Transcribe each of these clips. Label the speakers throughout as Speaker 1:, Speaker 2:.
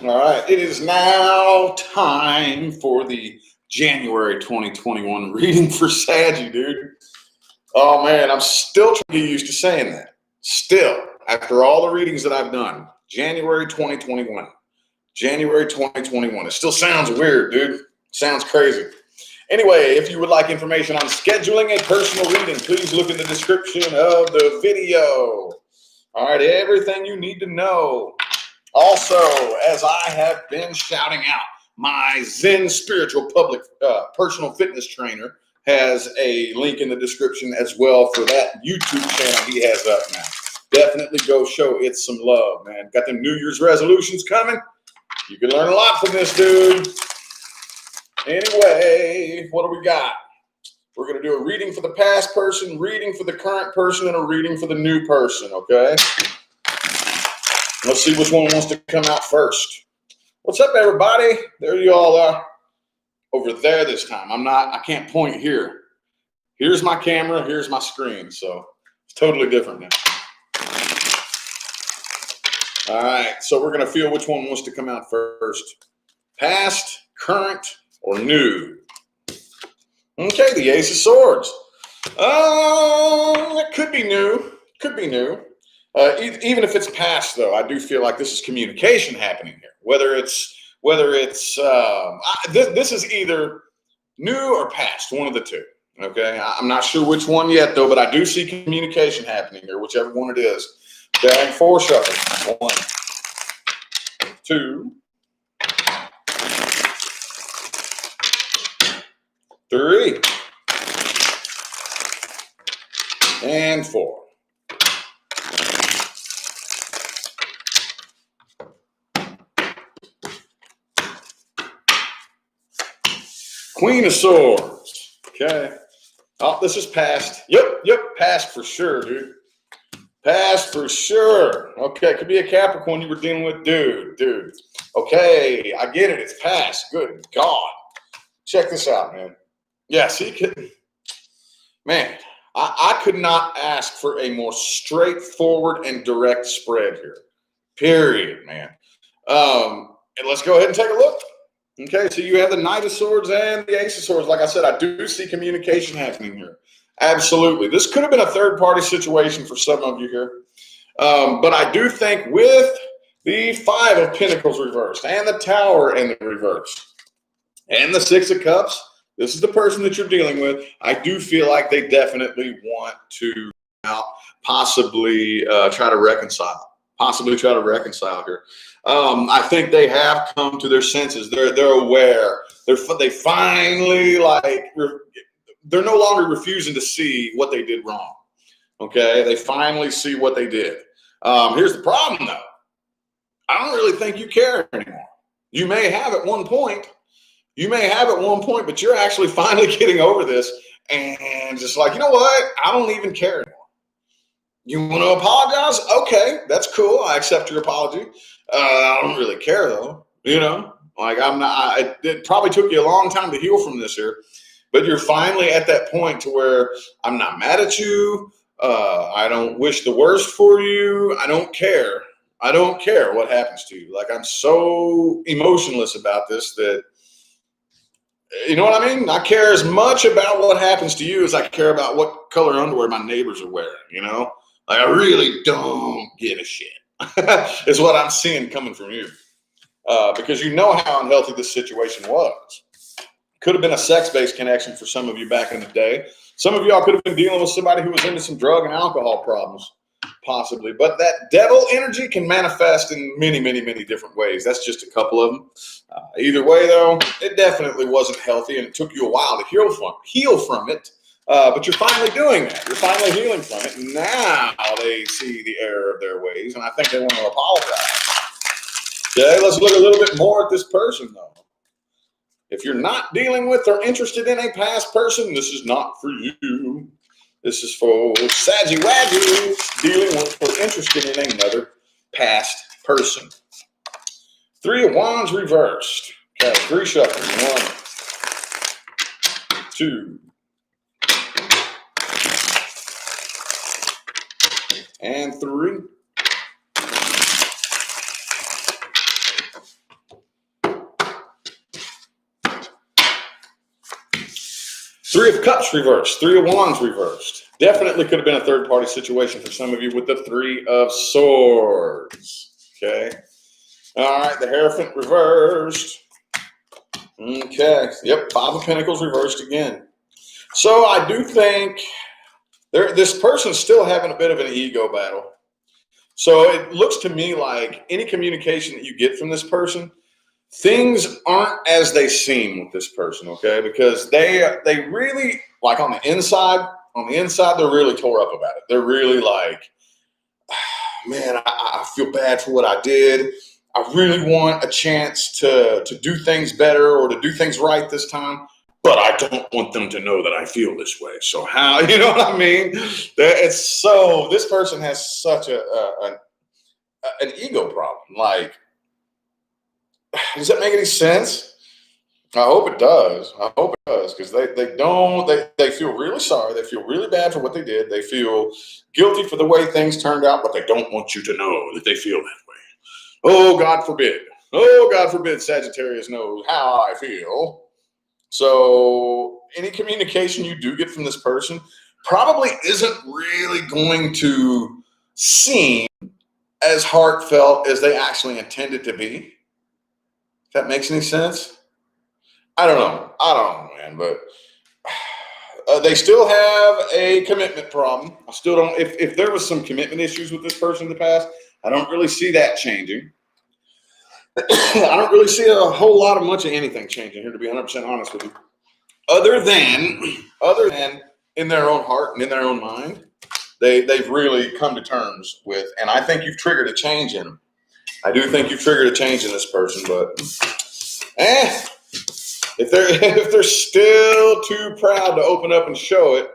Speaker 1: All right, it is now time for the January 2021 reading for Saggy, dude. Oh man, I'm still trying to get used to saying that. Still, after all the readings that I've done, January 2021. January 2021. It still sounds weird, dude. Sounds crazy. Anyway, if you would like information on scheduling a personal reading, please look in the description of the video. All right, everything you need to know. Also, as I have been shouting out, my Zen Spiritual Public Personal Fitness Trainer has a link in the description as well for that YouTube channel he has up now. Definitely go show it some love, man. Got them New Year's resolutions coming. You can learn a lot from this dude. Anyway, what do we got? We're going to do a reading for the past person, reading for the current person, and a reading for the new person, okay? Let's see which one wants to come out first. What's up, everybody? There you all are. Over there this time. I can't point here. Here's my camera, here's my screen, so it's totally different now. All right, so we're going to feel which one wants to come out first. Past, current, or new? Okay, the Ace of Swords. It could be new. Could be new. Even if it's past, though, I do feel like this is communication happening here. This is either new or past, one of the two. Okay, I'm not sure which one yet, though, but I do see communication happening here, whichever one it is. Okay, 4 shuffle. 1, 2, 3, and 4. Queen of Swords. Okay. Oh, this is past. Yep, past for sure, dude. Past for sure. Okay, could be a Capricorn you were dealing with, dude. Okay, I get it. It's past. Good God. Check this out, man. Yeah, see, man, I could not ask for a more straightforward and direct spread here. Period, man. And let's go ahead and take a look. Okay, so you have the Knight of Swords and the Ace of Swords. Like I said, I do see communication happening here. Absolutely. This could have been a third-party situation for some of you here. But I do think with the 5 of Pentacles reversed and the Tower in the reverse and the 6 of Cups, this is the person that you're dealing with. I do feel like they definitely want to possibly try to reconcile. Here. I think they have come to their senses. They're aware. They finally they're no longer refusing to see what they did wrong. Okay, they finally see what they did. Here's the problem, though. I don't really think you care anymore. You may have at one point. But you're actually finally getting over this and just like, you know what? I don't even care anymore. You want to apologize? Okay, that's cool. I accept your apology. I don't really care, though. You know, like it probably took you a long time to heal from this here, but you're finally at that point to where I'm not mad at you. I don't wish the worst for you. I don't care. I don't care what happens to you. Like, I'm so emotionless about this that, you know what I mean? I care as much about what happens to you as I care about what color underwear my neighbors are wearing, you know? Like, I really don't give a shit. Is what I'm seeing coming from you. Because you know how unhealthy this situation was. Could have been a sex-based connection for some of you back in the day. Some of y'all could have been dealing with somebody who was into some drug and alcohol problems, possibly. But that devil energy can manifest in many, many, many different ways. That's just a couple of them. Either way, though, it definitely wasn't healthy, and it took you a while to heal from it. But you're finally doing that. You're finally healing from it. Now they see the error of their ways, and I think they want to apologize. Okay, let's look a little bit more at this person, though. If you're not dealing with or interested in a past person, this is not for you. This is for Saggy Waggies dealing with or interested in another past person. 3 of Wands reversed. Okay, 3 shuffles. 1, 2, and 3. Three of Cups reversed, Three of Wands reversed. Definitely could have been a third-party situation for some of you with the Three of Swords. Okay. All right, the Hierophant reversed. Okay. Yep, Five of Pentacles reversed again. So I do think this person's still having a bit of an ego battle. So it looks to me like any communication that you get from this person, things aren't as they seem with this person, okay? Because they really, like on the inside, they're really tore up about it. They're really like, man, I feel bad for what I did. I really want a chance to do things better or to do things right this time, but I don't want them to know that I feel this way. So how, you know what I mean? It's so, this person has such an ego problem. Like, does that make any sense? I hope it does. I hope it does, because they feel really sorry. They feel really bad for what they did. They feel guilty for the way things turned out, but they don't want you to know that they feel that way. Oh, God forbid. Oh, God forbid Sagittarius knows how I feel. So any communication you do get from this person probably isn't really going to seem as heartfelt as they actually intended to be. If that makes any sense? I don't know, man, but they still have a commitment problem. I still don't, if there was some commitment issues with this person in the past, I don't really see that changing. I don't really see a whole lot of much of anything changing here, to be 100% honest with you. Other than in their own heart and in their own mind, they've really come to terms with, and I think you've triggered a change in them. I do think you've triggered a change in this person, but if they're still too proud to open up and show it,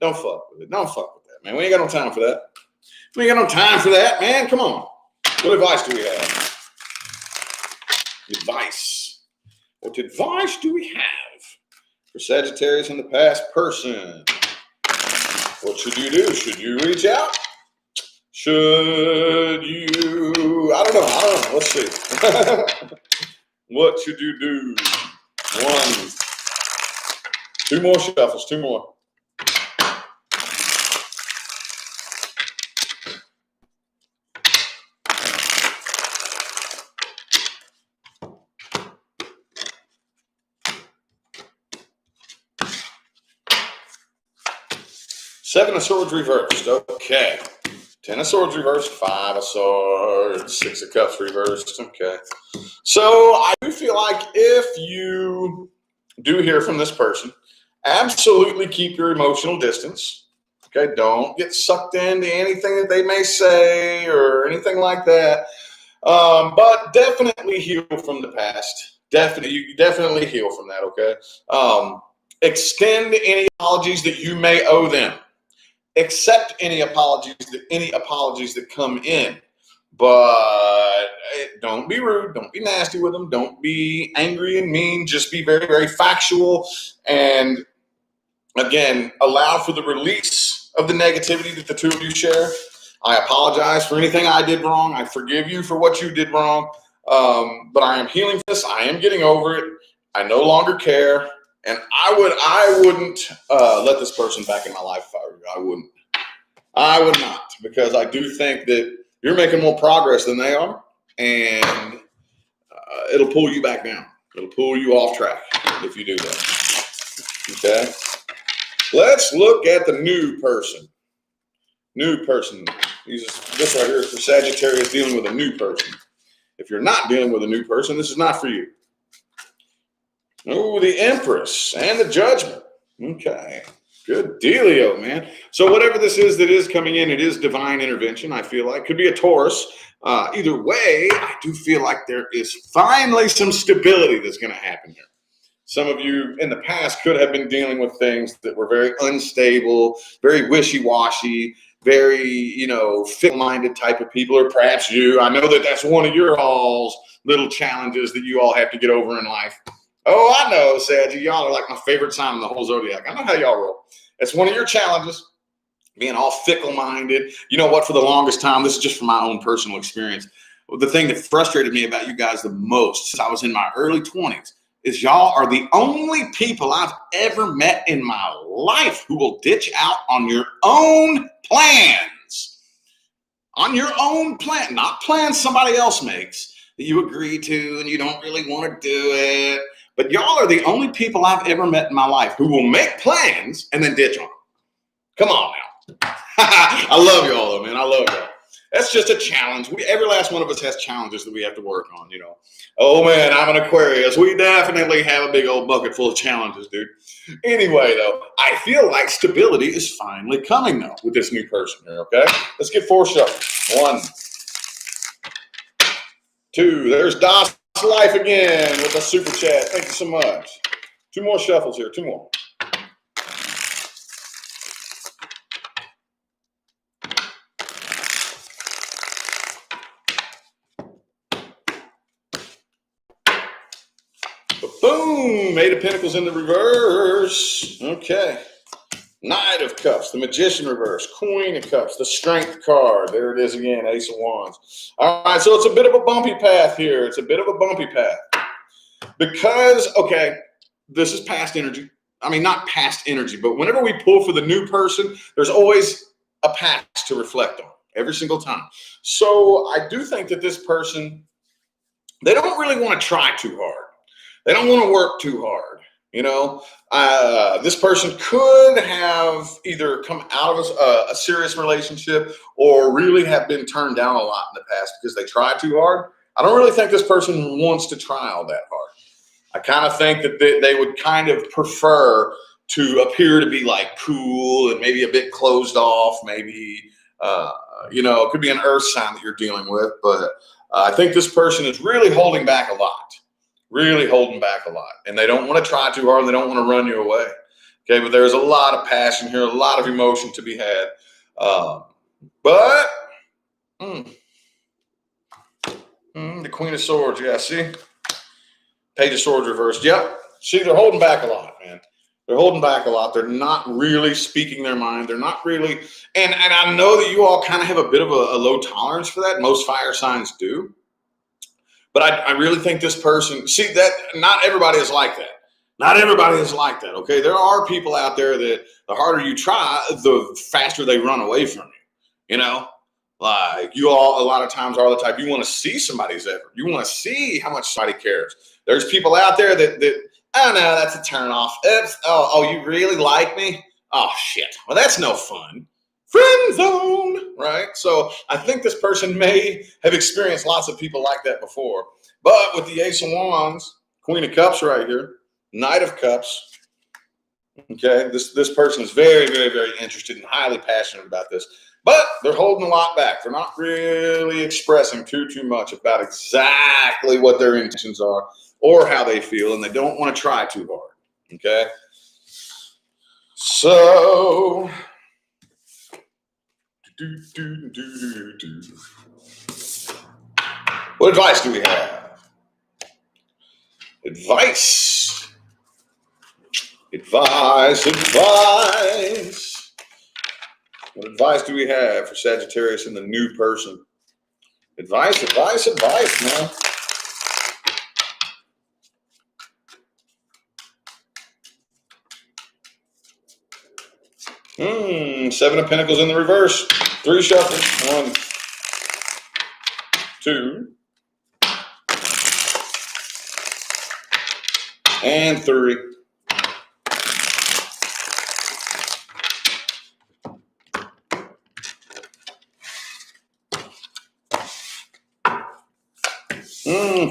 Speaker 1: don't fuck with it. Don't fuck with that, man. We ain't got no time for that. We ain't got no time for that, man. Come on. What advice do we have? Advice. What advice do we have for Sagittarius in the past person? What should you do? Should you reach out? Should you? I don't know. Let's see. What should you do? One. Two more shuffles. Two more. Seven of Swords reversed. Okay. Ten of Swords reversed. Five of Swords. Six of Cups reversed. Okay. So I do feel like if you do hear from this person, absolutely keep your emotional distance. Okay. Don't get sucked into anything that they may say or anything like that. But definitely heal from the past. You definitely heal from that. Okay. Extend any apologies that you may owe them. Accept any apologies that come in, but don't be rude. Don't be nasty with them. Don't be angry and mean. Just be very, very factual. And again, allow for the release of the negativity that the two of you share. I apologize for anything I did wrong. I forgive you for what you did wrong. But I am healing this. I am getting over it. I no longer care. And I wouldn't let this person back in my life if I were you. I would not, because I do think that you're making more progress than they are, and it'll pull you back down. It'll pull you off track if you do that. Okay? Let's look at the new person. New person. This right here is for Sagittarius dealing with a new person. If you're not dealing with a new person, this is not for you. Oh, the Empress and the Judgment. Okay. Good dealio, man. So whatever this is that is coming in, it is divine intervention, I feel like. Could be a Taurus. Either way, I do feel like there is finally some stability that's going to happen here. Some of you in the past could have been dealing with things that were very unstable, very wishy-washy, very, fickle-minded type of people, or perhaps you. I know that that's one of your all's little challenges that you all have to get over in life. Oh, I know, Sag. Y'all are like my favorite sign in the whole zodiac. I know how y'all roll. It's one of your challenges, being all fickle-minded. You know what? For the longest time, this is just from my own personal experience. The thing that frustrated me about you guys the most since I was in my early 20s is y'all are the only people I've ever met in my life who will ditch out on your own plans. On your own plan, not plans somebody else makes that you agree to and you don't really want to do it. But y'all are the only people I've ever met in my life who will make plans and then ditch on them. Come on now. I love y'all though, man. I love y'all. That's just a challenge. Every last one of us has challenges that we have to work on, you know. Oh man, I'm an Aquarius. We definitely have a big old bucket full of challenges, dude. Anyway, though, I feel like stability is finally coming though with this new person here, okay? Let's get 4 shuffles. 1, 2. There's Das Life again with a super chat. Thank you so much. 2 more shuffles here. 2 more. Boom! 8 of Pentacles in the reverse. Okay. Knight of Cups, the Magician reverse, Queen of Cups, the Strength card. There it is again, Ace of Wands. All right, so it's a bit of a bumpy path here. It's a bit of a bumpy path. Because, okay, this is past energy. I mean, not past energy, but whenever we pull for the new person, there's always a past to reflect on every single time. So I do think that this person, they don't really want to try too hard. They don't want to work too hard. You know, this person could have either come out of a serious relationship or really have been turned down a lot in the past because they tried too hard. I don't really think this person wants to try all that hard. I kind of think that they would kind of prefer to appear to be like cool and maybe a bit closed off. Maybe, you know, it could be an earth sign that you're dealing with. But I think this person is really holding back a lot. Really holding back a lot. And they don't want to try too hard. They don't want to run you away. Okay, but there's a lot of passion here, a lot of emotion to be had. The Queen of Swords, yeah, see? Page of Swords reversed. Yep. See, they're holding back a lot, man. They're holding back a lot. They're not really speaking their mind. They're not really, and I know that you all kind of have a bit of a low tolerance for that. Most fire signs do. But I really think this person, see that not everybody is like that. Not everybody is like that, okay? There are people out there that the harder you try, the faster they run away from you, you know? Like you all a lot of times are the type, you want to see somebody's effort. You want to see how much somebody cares. There's people out there that oh no, that's a turn off. Oh, you really like me? Oh shit, well that's no fun. Friend zone, right? So I think this person may have experienced lots of people like that before. But with the Ace of Wands, Queen of Cups right here, Knight of Cups, okay, this person is very, very, very interested and highly passionate about this. But they're holding a lot back. They're not really expressing too much about exactly what their intentions are or how they feel, and they don't want to try too hard, okay? So... What advice do we have? Advice. What advice do we have for Sagittarius and the new person? Advice, man. 7 of Pentacles in the reverse. 3 shuffles. 1, 2, and 3.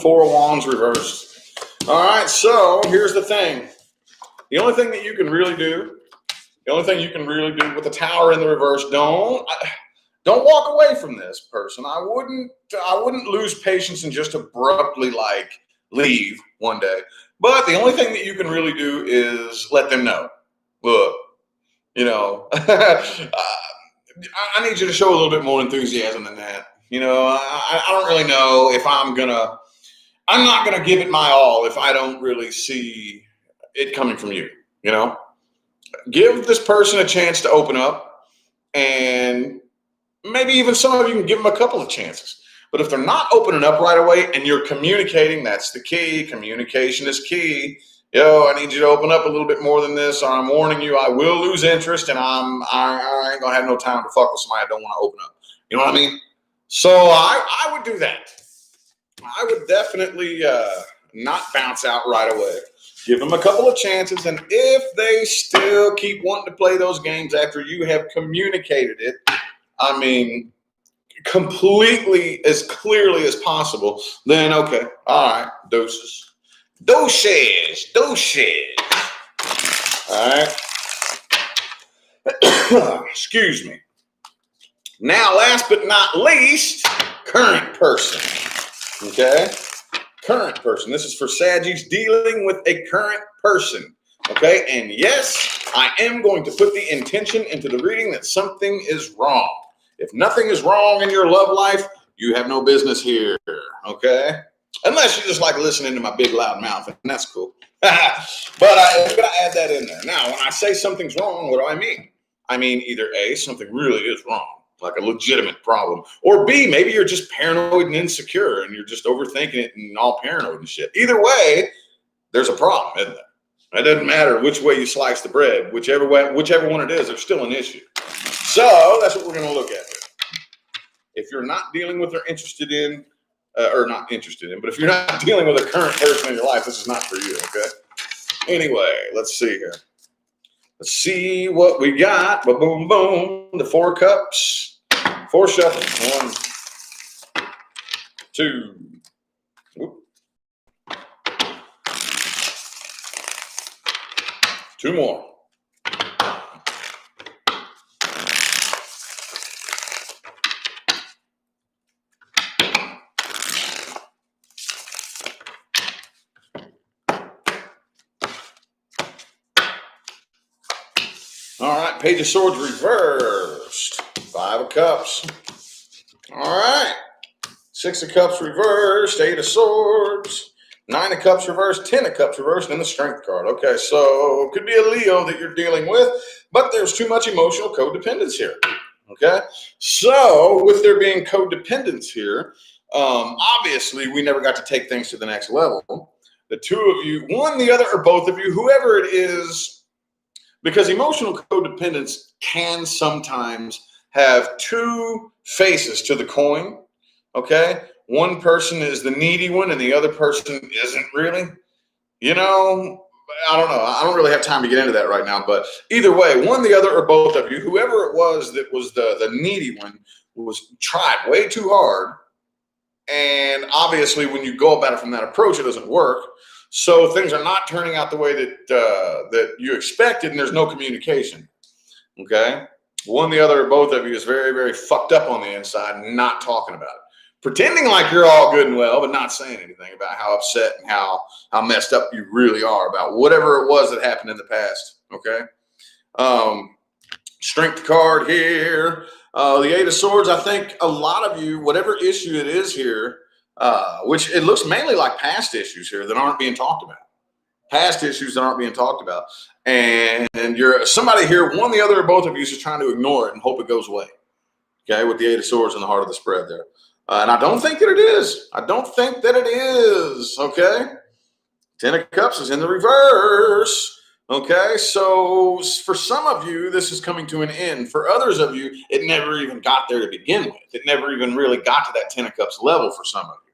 Speaker 1: Four of Wands reversed. All right, so here's the thing. The only thing that you can really do, with the Tower in the reverse, don't walk away from this person. I wouldn't lose patience and just abruptly like leave one day. But the only thing that you can really do is let them know. Look, you know, I need you to show a little bit more enthusiasm than that. You know, I don't really know if I'm not gonna give it my all if I don't really see it coming from you. You know, give this person a chance to open up, and maybe even some of you can give them a couple of chances. But if they're not opening up right away and you're communicating, that's the key. Communication is key. Yo, I need you to open up a little bit more than this, or I'm warning you, I will lose interest, and I ain't gonna have no time to fuck with somebody I don't want to open up. You know what I mean? So I would do that. I would definitely not bounce out right away. Give them a couple of chances, and if they still keep wanting to play those games after you have communicated it, I mean, completely as clearly as possible, then okay, all right, doses. Doses. All right. Excuse me. Now, last but not least, current person. Okay? Current person. This is for Saggies dealing with a current person. Okay? And yes, I am going to put the intention into the reading that something is wrong. If nothing is wrong in your love life, you have no business here. Okay? Unless you just like listening to my big loud mouth, and that's cool. But I'm going to add that in there. Now, when I say something's wrong, what do I mean? I mean either A, something really is wrong, like a legitimate problem, or B, maybe you're just paranoid and insecure and you're just overthinking it and all paranoid and shit. Either way, there's a problem, isn't there? It doesn't matter which way you slice the bread, whichever one it is, there's still an issue. So that's what we're going to look at here. If you're not dealing with or interested in, or not interested in, but if you're not dealing with a current person in your life, this is not for you, okay? Anyway, let's see here. Let's see what we got. Boom, boom. The 4 cups. 4 shuffles. 1, 2. Whoop. 2 more. All right, Page of Swords reversed. 5 of Cups. All right. 6 of Cups reversed. 8 of Swords. 9 of Cups reversed. 10 of Cups reversed. And the Strength card. Okay, so it could be a Leo that you're dealing with, but there's too much emotional codependence here. Okay, so with there being codependence here, obviously we never got to take things to the next level. The two of you, one, the other, or both of you, whoever it is, because emotional codependence can sometimes have 2 faces to the coin, okay? One person is the needy one and the other person isn't really. You know, I don't know. I don't really have time to get into that right now, but either way, one, the other, or both of you, whoever it was that was the needy one, was tried way too hard. And obviously when you go about it from that approach, it doesn't work. So things are not turning out the way that you expected, and there's no communication. Okay, one, the other, or both of you is very, very fucked up on the inside, and not talking about it, pretending like you're all good and well, but not saying anything about how upset and how messed up you really are about whatever it was that happened in the past. Okay, Strength card here. The 8 of Swords. I think a lot of you, whatever issue it is here. Which it looks mainly like past issues here that aren't being talked about. Past issues that aren't being talked about. And you're somebody here, one, the other, or both of you is just trying to ignore it and hope it goes away. Okay, with the 8 of Swords in the heart of the spread there. And I don't think that it is. I don't think that it is. Okay. 10 of Cups is in the reverse. Okay, so for some of you, this is coming to an end. For others of you, it never even got there to begin with. It never even really got to that 10 of Cups level for some of you.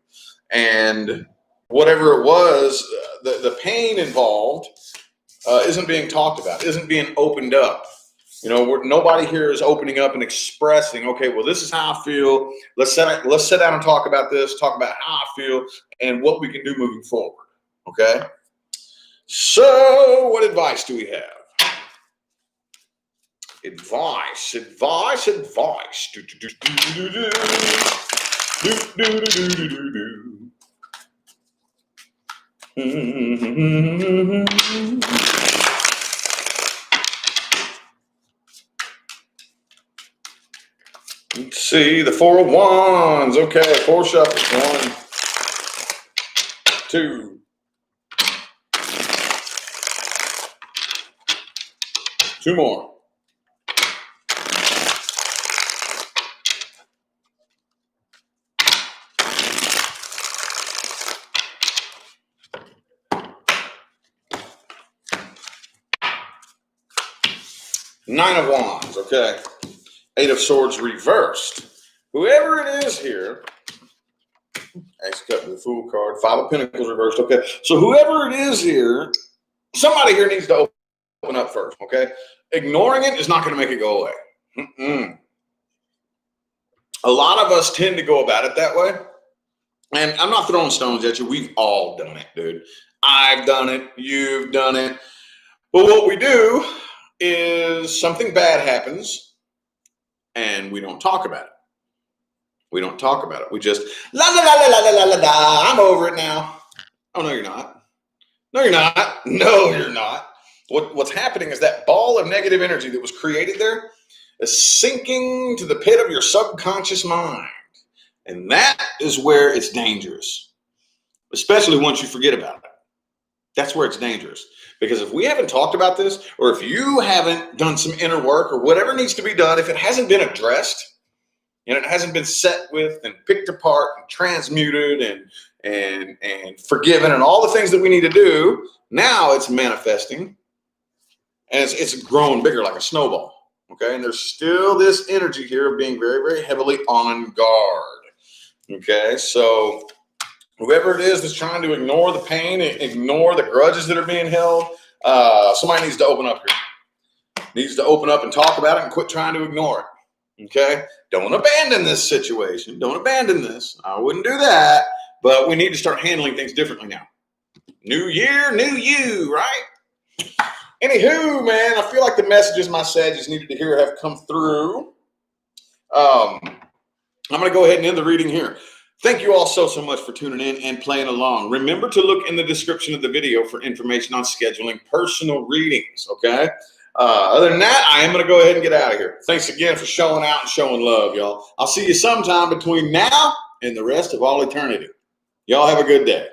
Speaker 1: And whatever it was, the pain involved isn't being talked about, isn't being opened up. You know, nobody here is opening up and expressing, okay, well, this is how I feel. Let's sit down and talk about this, talk about how I feel and what we can do moving forward. Okay? So, what advice do we have? Advice. Let's see, the 4 of Wands. Okay, 4 shuffles. 1, 2. 2 more. Nine of Wands, okay. Eight of Swords reversed. Whoever it is here, Ace cut the Fool card. Five of Pentacles reversed, okay. So whoever it is here, somebody here needs to open up first, okay. Ignoring it is not going to make it go away. A lot of us tend to go about it that way. And I'm not throwing stones at you. We've all done it, dude. I've done it. You've done it. But what we do is something bad happens and we don't talk about it. We don't talk about it. We just, la, la, la, la, la, la, la, la, I'm over it now. Oh, no, you're not. No, you're not. No, you're not. What's happening is that ball of negative energy that was created there is sinking to the pit of your subconscious mind. And that is where it's dangerous, especially once you forget about it. That's where it's dangerous. Because if we haven't talked about this, or if you haven't done some inner work or whatever needs to be done, if it hasn't been addressed, and it hasn't been set with and picked apart and transmuted and forgiven and all the things that we need to do, now it's manifesting and it's growing bigger like a snowball. Okay, and there's still this energy here of being very, very heavily on guard. Okay, so whoever it is that's trying to ignore the pain, ignore the grudges that are being held, somebody needs to open up here. Needs to open up and talk about it and quit trying to ignore it. Okay, don't abandon this situation. Don't abandon this. I wouldn't do that, but we need to start handling things differently now. New year, new you, right? Anywho, man, I feel like the messages my Saggies needed to hear have come through. I'm going to go ahead and end the reading here. Thank you all so much for tuning in and playing along. Remember to look in the description of the video for information on scheduling personal readings, okay? Other than that, I am going to go ahead and get out of here. Thanks again for showing out and showing love, y'all. I'll see you sometime between now and the rest of all eternity. Y'all have a good day.